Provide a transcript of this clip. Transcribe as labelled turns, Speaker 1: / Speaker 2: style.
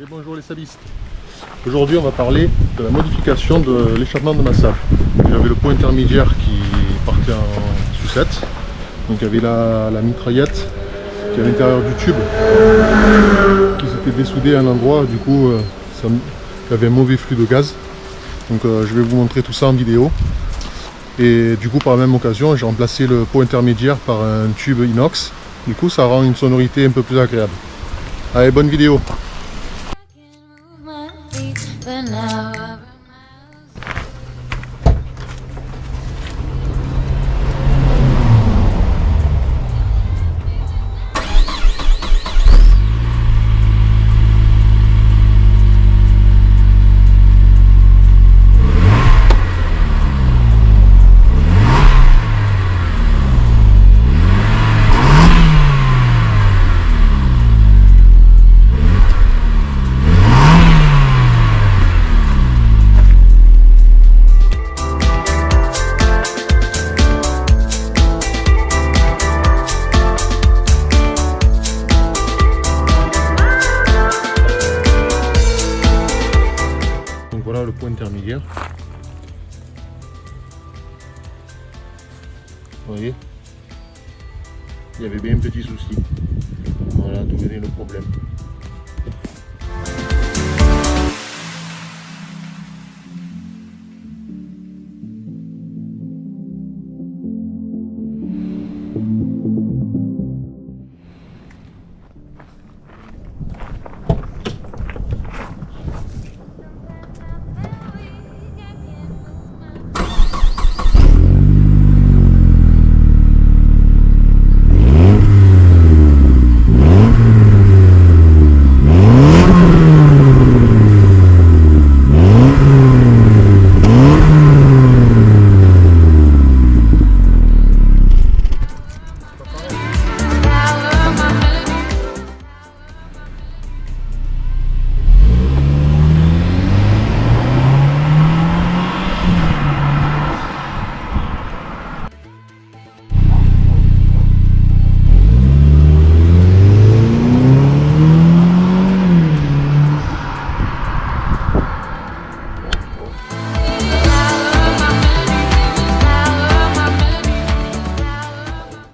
Speaker 1: Et bonjour les sabistes. Aujourd'hui on va parler de la modification de l'échappement de ma sable. J'avais le pot intermédiaire qui partait en sucette. Donc il y avait la mitraillette qui est à l'intérieur du tube qui s'était dessoudée à un endroit, du coup il y avait un mauvais flux de gaz. Donc je vais vous montrer tout ça en vidéo. Et du coup par la même occasion j'ai remplacé le pot intermédiaire par un tube inox. Du coup ça rend une sonorité un peu plus agréable. Allez, bonne vidéo. Voilà le pot intermédiaire. Vous voyez, il y avait bien un petit souci. Voilà d'où venait le problème.